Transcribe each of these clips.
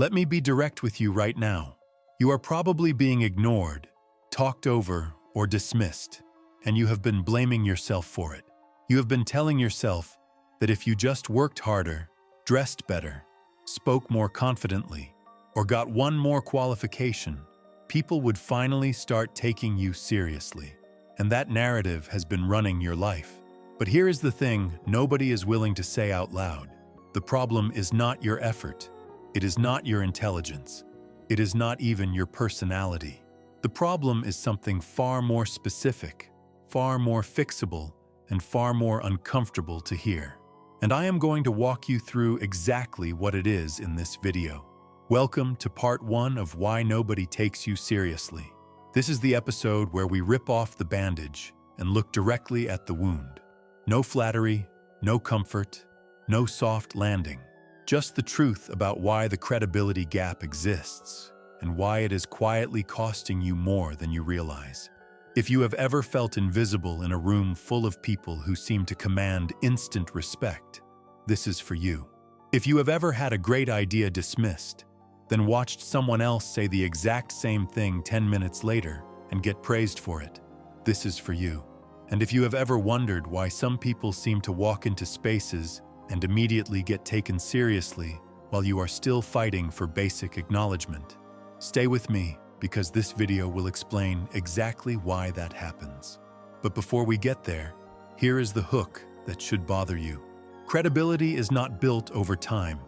Let me be direct with you right now. You are probably being ignored, talked over, or dismissed, and you have been blaming yourself for it. You have been telling yourself that if you just worked harder, dressed better, spoke more confidently, or got one more qualification, people would finally start taking you seriously. And that narrative has been running your life. But here is the thing nobody is willing to say out loud. The problem is not your effort. It is not your intelligence. It is not even your personality. The problem is something far more specific, far more fixable, and far more uncomfortable to hear. And I am going to walk you through exactly what it is in this video. Welcome to part 1 of Why Nobody Takes You Seriously. This is the episode where we rip off the bandage and look directly at the wound. No flattery, no comfort, no soft landing. Just the truth about why the credibility gap exists and why it is quietly costing you more than you realize. If you have ever felt invisible in a room full of people who seem to command instant respect, this is for you. If you have ever had a great idea dismissed, then watched someone else say the exact same thing 10 minutes later and get praised for it, this is for you. And if you have ever wondered why some people seem to walk into spaces and immediately get taken seriously while you are still fighting for basic acknowledgement, stay with me because this video will explain exactly why that happens. But before we get there, here is the hook that should bother you. Credibility is not built over time.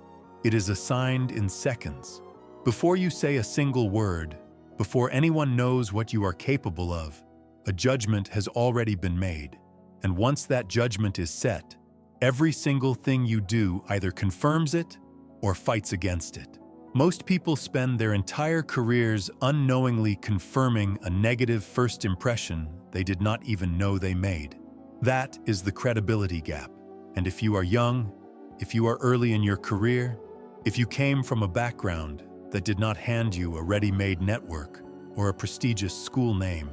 It is assigned in seconds. Before you say a single word, before anyone knows what you are capable of, a judgment has already been made. And once that judgment is set, every single thing you do either confirms it or fights against it. Most people spend their entire careers unknowingly confirming a negative first impression they did not even know they made. That is the credibility gap. And if you are young, if you are early in your career, if you came from a background that did not hand you a ready-made network or a prestigious school name,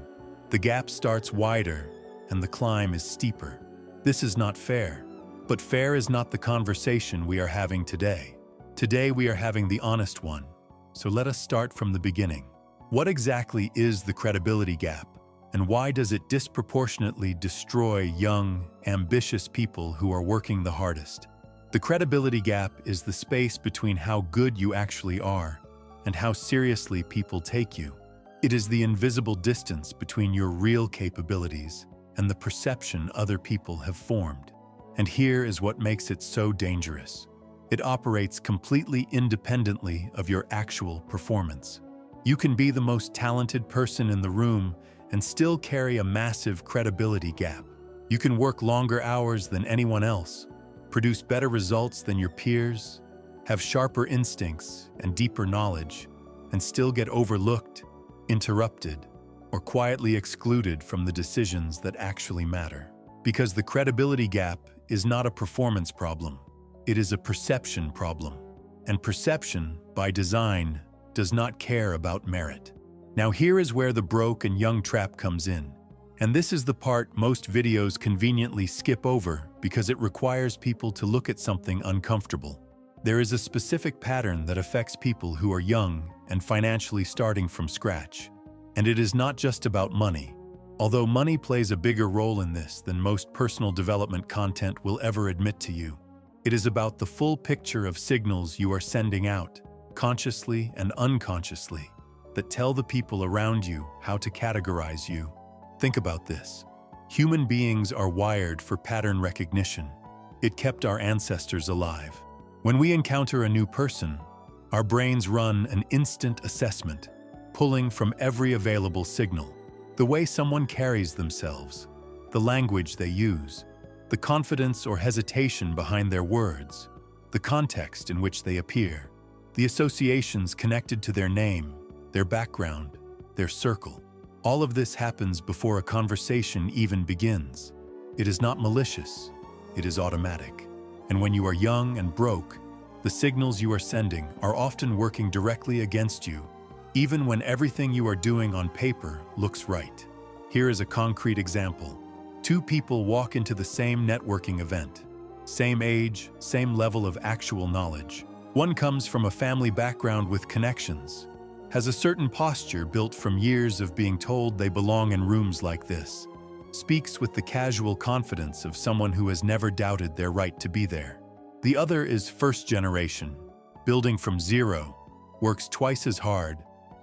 the gap starts wider and the climb is steeper. This is not fair. But fair is not the conversation we are having today. Today we are having the honest one. So let us start from the beginning. What exactly is the credibility gap? And why does it disproportionately destroy young, ambitious people who are working the hardest? The credibility gap is the space between how good you actually are and how seriously people take you. It is the invisible distance between your real capabilities and the perception other people have formed. And here is what makes it so dangerous. It operates completely independently of your actual performance. You can be the most talented person in the room and still carry a massive credibility gap. You can work longer hours than anyone else, produce better results than your peers, have sharper instincts and deeper knowledge, and still get overlooked, interrupted, or quietly excluded from the decisions that actually matter. Because the credibility gap is not a performance problem. It is a perception problem. And perception, by design, does not care about merit. Now here is where the broke and young trap comes in. And this is the part most videos conveniently skip over because it requires people to look at something uncomfortable. There is a specific pattern that affects people who are young and financially starting from scratch. And it is not just about money. Although money plays a bigger role in this than most personal development content will ever admit to you. It is about the full picture of signals you are sending out, consciously and unconsciously, that tell the people around you how to categorize you. Think about this. Human beings are wired for pattern recognition. It kept our ancestors alive. When we encounter a new person, our brains run an instant assessment, pulling from every available signal. The way someone carries themselves, the language they use, the confidence or hesitation behind their words, the context in which they appear, the associations connected to their name, their background, their circle. All of this happens before a conversation even begins. It is not malicious, it is automatic. And when you are young and broke, the signals you are sending are often working directly against you, even when everything you are doing on paper looks right. Here is a concrete example. Two people walk into the same networking event. Same age, same level of actual knowledge. One comes from a family background with connections, has a certain posture built from years of being told they belong in rooms like this, speaks with the casual confidence of someone who has never doubted their right to be there. The other is first generation, building from zero, works twice as hard,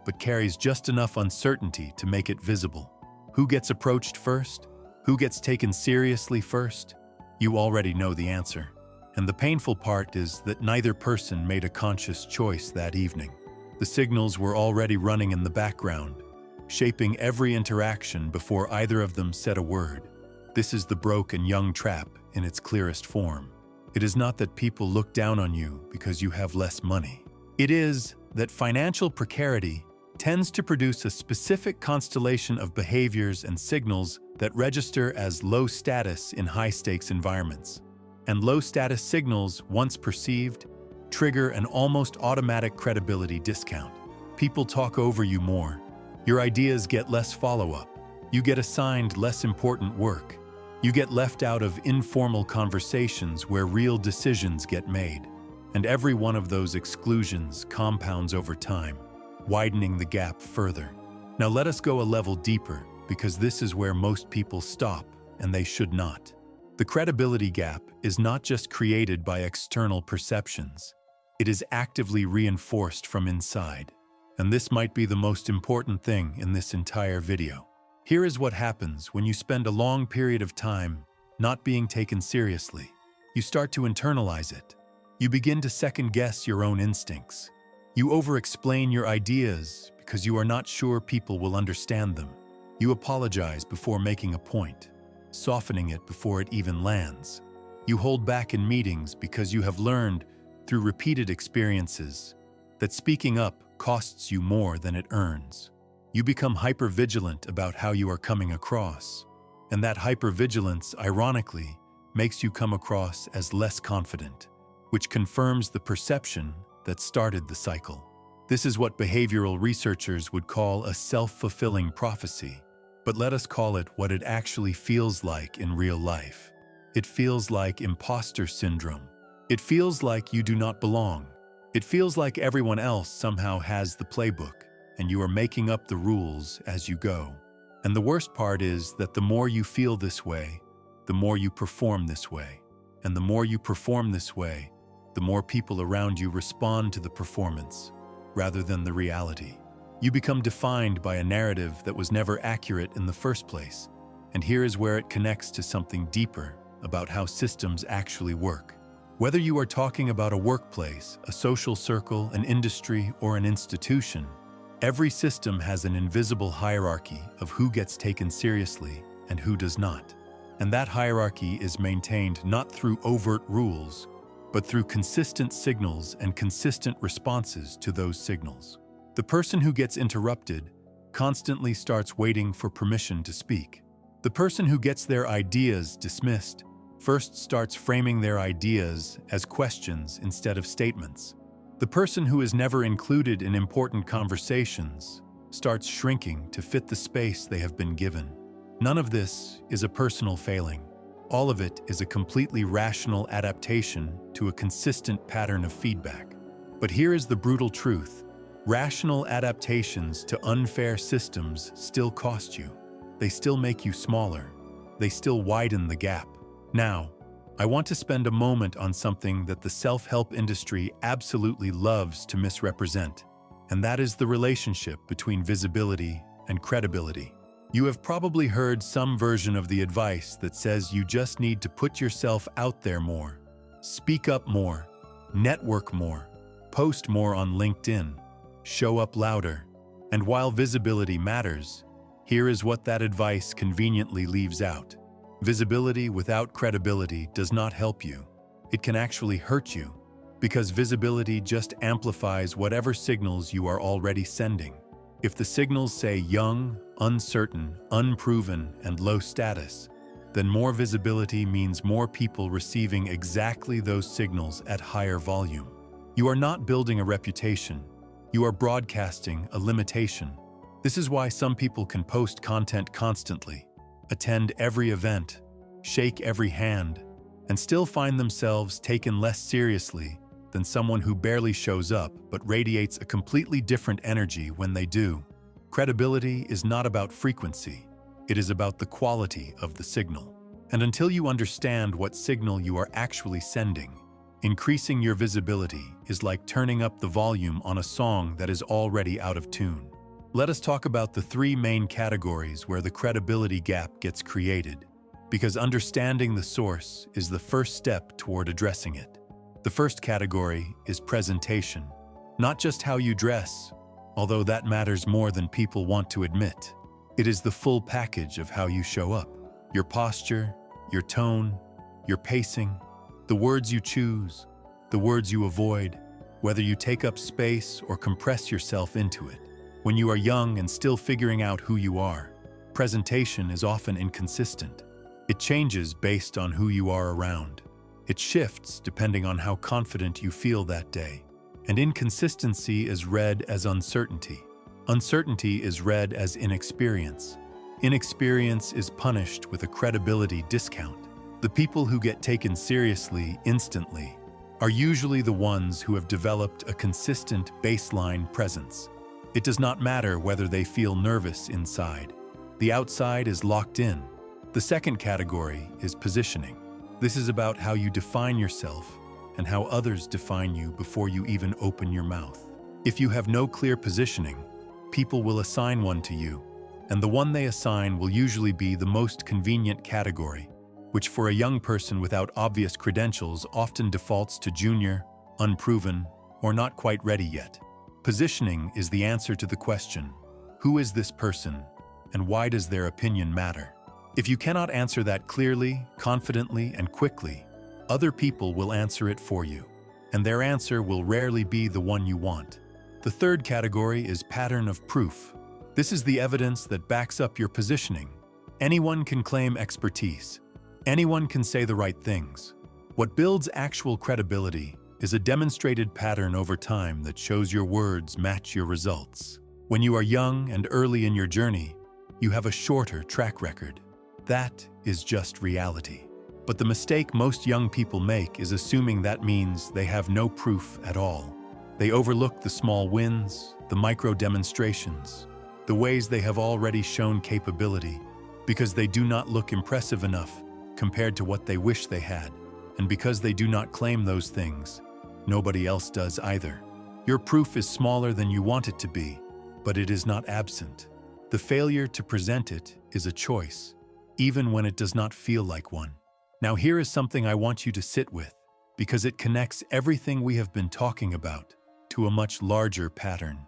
but carries just enough uncertainty to make it visible. Who gets approached first? Who gets taken seriously first? You already know the answer. And the painful part is that neither person made a conscious choice that evening. The signals were already running in the background, shaping every interaction before either of them said a word. This is the broke and young trap in its clearest form. It is not that people look down on you because you have less money. It is that financial precarity tends to produce a specific constellation of behaviors and signals that register as low status in high-stakes environments. And low-status signals, once perceived, trigger an almost automatic credibility discount. People talk over you more. Your ideas get less follow-up. You get assigned less important work. You get left out of informal conversations where real decisions get made. And every one of those exclusions compounds over time, widening the gap further. Now let us go a level deeper, because this is where most people stop, and they should not. The credibility gap is not just created by external perceptions. It is actively reinforced from inside. And this might be the most important thing in this entire video. Here is what happens when you spend a long period of time not being taken seriously. You start to internalize it. You begin to second-guess your own instincts. You over-explain your ideas because you are not sure people will understand them. You apologize before making a point, softening it before it even lands. You hold back in meetings because you have learned, through repeated experiences, that speaking up costs you more than it earns. You become hypervigilant about how you are coming across, and that hypervigilance, ironically, makes you come across as less confident, which confirms the perception that started the cycle. This is what behavioral researchers would call a self-fulfilling prophecy. But let us call it what it actually feels like in real life. It feels like imposter syndrome. It feels like you do not belong. It feels like everyone else somehow has the playbook, and you are making up the rules as you go. And the worst part is that the more you feel this way, the more you perform this way. And the more you perform this way, the more people around you respond to the performance, rather than the reality. You become defined by a narrative that was never accurate in the first place. And here is where it connects to something deeper about how systems actually work. Whether you are talking about a workplace, a social circle, an industry, or an institution, every system has an invisible hierarchy of who gets taken seriously and who does not. And that hierarchy is maintained not through overt rules, but through consistent signals and consistent responses to those signals. The person who gets interrupted constantly starts waiting for permission to speak. The person who gets their ideas dismissed first starts framing their ideas as questions instead of statements. The person who is never included in important conversations starts shrinking to fit the space they have been given. None of this is a personal failing. All of it is a completely rational adaptation to a consistent pattern of feedback. But here is the brutal truth. Rational adaptations to unfair systems still cost you. They still make you smaller. They still widen the gap. Now, I want to spend a moment on something that the self-help industry absolutely loves to misrepresent, and that is the relationship between visibility and credibility. You have probably heard some version of the advice that says you just need to put yourself out there more, speak up more, network more, post more on LinkedIn, show up louder. And while visibility matters, here is what that advice conveniently leaves out. Visibility without credibility does not help you. It can actually hurt you, because visibility just amplifies whatever signals you are already sending. If the signals say young, uncertain, unproven, and low status, then more visibility means more people receiving exactly those signals at higher volume. You are not building a reputation. You are broadcasting a limitation. This is why some people can post content constantly, attend every event, shake every hand, and still find themselves taken less seriously than someone who barely shows up but radiates a completely different energy when they do. Credibility is not about frequency. It is about the quality of the signal. And until you understand what signal you are actually sending, increasing your visibility is like turning up the volume on a song that is already out of tune. Let us talk about the three main categories where the credibility gap gets created, because understanding the source is the first step toward addressing it. The first category is presentation, not just how you dress, although that matters more than people want to admit. It is the full package of how you show up. Your posture, your tone, your pacing, the words you choose, the words you avoid, whether you take up space or compress yourself into it. When you are young and still figuring out who you are, presentation is often inconsistent. It changes based on who you are around. It shifts depending on how confident you feel that day. And inconsistency is read as uncertainty. Uncertainty is read as inexperience. Inexperience is punished with a credibility discount. The people who get taken seriously instantly are usually the ones who have developed a consistent baseline presence. It does not matter whether they feel nervous inside. The outside is locked in. The second category is positioning. This is about how you define yourself and how others define you before you even open your mouth. If you have no clear positioning, people will assign one to you, and the one they assign will usually be the most convenient category, which for a young person without obvious credentials often defaults to junior, unproven, or not quite ready yet. Positioning is the answer to the question, who is this person, and why does their opinion matter? If you cannot answer that clearly, confidently, and quickly, other people will answer it for you, and their answer will rarely be the one you want. The third category is pattern of proof. This is the evidence that backs up your positioning. Anyone can claim expertise. Anyone can say the right things. What builds actual credibility is a demonstrated pattern over time that shows your words match your results. When you are young and early in your journey, you have a shorter track record. That is just reality. But the mistake most young people make is assuming that means they have no proof at all. They overlook the small wins, the micro demonstrations, the ways they have already shown capability, because they do not look impressive enough compared to what they wish they had. And because they do not claim those things, nobody else does either. Your proof is smaller than you want it to be, but it is not absent. The failure to present it is a choice, even when it does not feel like one. Now here is something I want you to sit with, because it connects everything we have been talking about to a much larger pattern.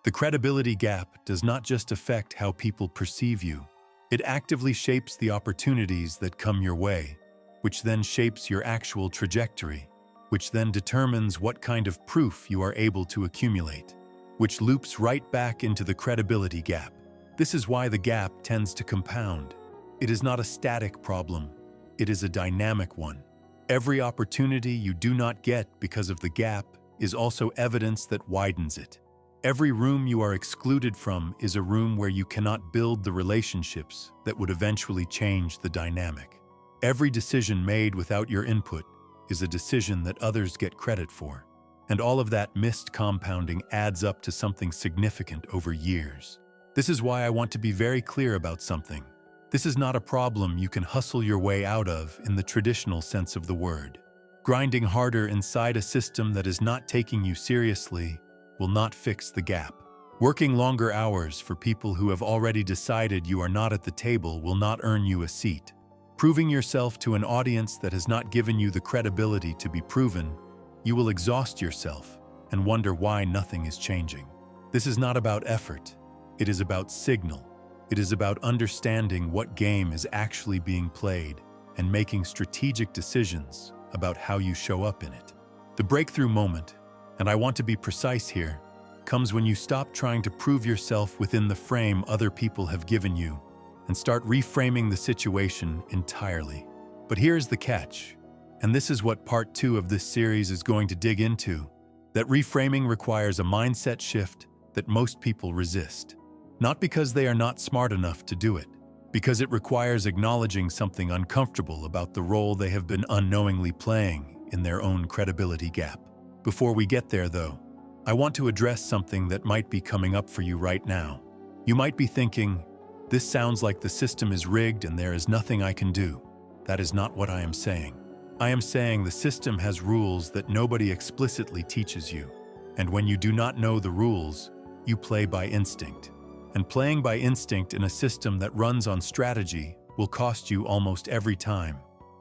The credibility gap does not just affect how people perceive you. It actively shapes the opportunities that come your way, which then shapes your actual trajectory, which then determines what kind of proof you are able to accumulate, which loops right back into the credibility gap. This is why the gap tends to compound. It is not a static problem. It is a dynamic one. Every opportunity you do not get because of the gap is also evidence that widens it. Every room you are excluded from is a room where you cannot build the relationships that would eventually change the dynamic. Every decision made without your input is a decision that others get credit for. And all of that missed compounding adds up to something significant over years. This is why I want to be very clear about something. This is not a problem you can hustle your way out of in the traditional sense of the word. Grinding harder inside a system that is not taking you seriously will not fix the gap. Working longer hours for people who have already decided you are not at the table will not earn you a seat. Proving yourself to an audience that has not given you the credibility to be proven, you will exhaust yourself and wonder why nothing is changing. This is not about effort. It is about signal. It is about understanding what game is actually being played and making strategic decisions about how you show up in it. The breakthrough moment, and I want to be precise here, comes when you stop trying to prove yourself within the frame other people have given you and start reframing the situation entirely. But here's the catch, and this is what part 2 of this series is going to dig into, that reframing requires a mindset shift that most people resist. Not because they are not smart enough to do it, because it requires acknowledging something uncomfortable about the role they have been unknowingly playing in their own credibility gap. Before we get there, though, I want to address something that might be coming up for you right now. You might be thinking, this sounds like the system is rigged and there is nothing I can do. That is not what I am saying. I am saying the system has rules that nobody explicitly teaches you. And when you do not know the rules, you play by instinct. And playing by instinct in a system that runs on strategy will cost you almost every time.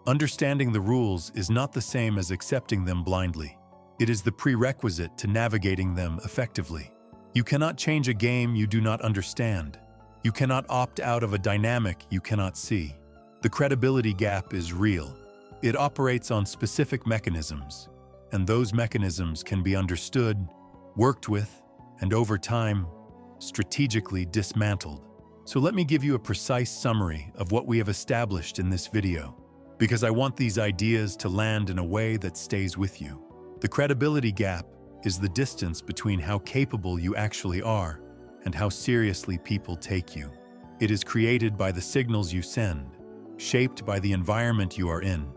Understanding the rules is not the same as accepting them blindly. It is the prerequisite to navigating them effectively. You cannot change a game you do not understand. You cannot opt out of a dynamic you cannot see. The credibility gap is real. It operates on specific mechanisms, and those mechanisms can be understood, worked with, and over time, strategically dismantled. So let me give you a precise summary of what we have established in this video, because I want these ideas to land in a way that stays with you. The credibility gap is the distance between how capable you actually are and how seriously people take you. It is created by the signals you send, shaped by the environment you are in,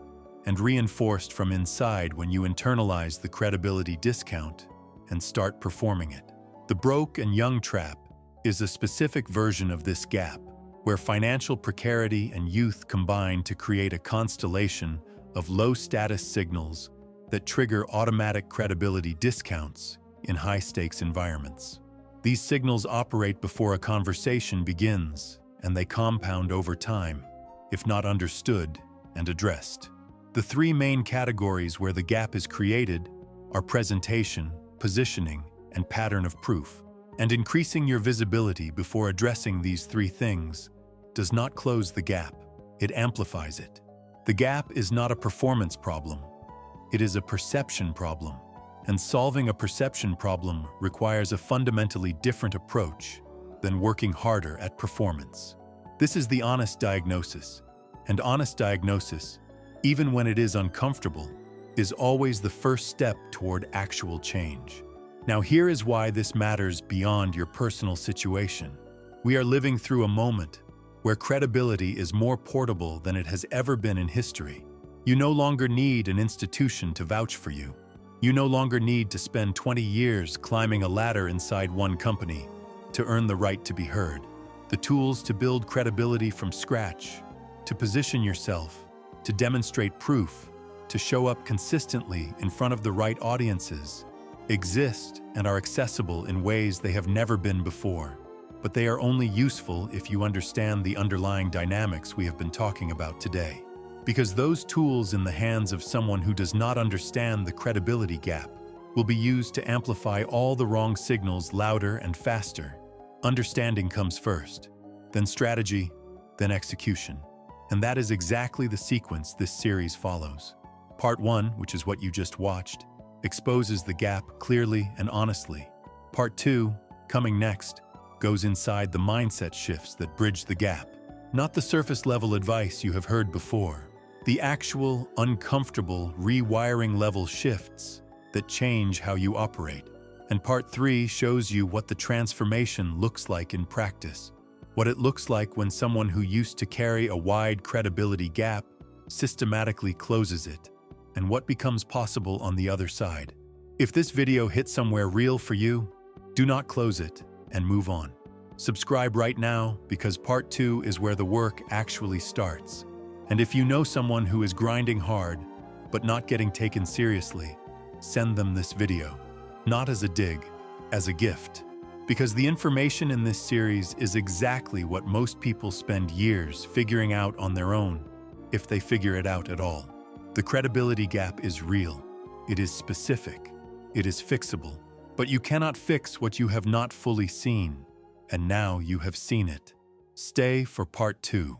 and reinforced from inside when you internalize the credibility discount and start performing it. The broke and young trap is a specific version of this gap, where financial precarity and youth combine to create a constellation of low-status signals that trigger automatic credibility discounts in high-stakes environments. These signals operate before a conversation begins, and they compound over time, if not understood and addressed. The three main categories where the gap is created are presentation, positioning, and pattern of proof. And increasing your visibility before addressing these three things does not close the gap, it amplifies it. The gap is not a performance problem, it is a perception problem. And solving a perception problem requires a fundamentally different approach than working harder at performance. This is the honest diagnosis. And honest diagnosis, even when it is uncomfortable, is always the first step toward actual change. Now, here is why this matters beyond your personal situation. We are living through a moment where credibility is more portable than it has ever been in history. You no longer need an institution to vouch for you. You no longer need to spend 20 years climbing a ladder inside one company to earn the right to be heard. The tools to build credibility from scratch, to position yourself, to demonstrate proof, to show up consistently in front of the right audiences, exist and are accessible in ways they have never been before. But they are only useful if you understand the underlying dynamics we have been talking about today. Because those tools in the hands of someone who does not understand the credibility gap will be used to amplify all the wrong signals louder and faster. Understanding comes first, then strategy, then execution. And that is exactly the sequence this series follows. Part 1, which is what you just watched, exposes the gap clearly and honestly. Part 2, coming next, goes inside the mindset shifts that bridge the gap. Not the surface-level advice you have heard before. The actual, uncomfortable, rewiring level shifts that change how you operate. And Part 3 shows you what the transformation looks like in practice. What it looks like when someone who used to carry a wide credibility gap systematically closes it, and what becomes possible on the other side. If this video hit somewhere real for you, do not close it and move on. Subscribe right now, because Part 2 is where the work actually starts. And if you know someone who is grinding hard but not getting taken seriously, send them this video. Not as a dig, as a gift. Because the information in this series is exactly what most people spend years figuring out on their own, if they figure it out at all. The credibility gap is real. It is specific. It is fixable. But you cannot fix what you have not fully seen. And now you have seen it. Stay for Part 2.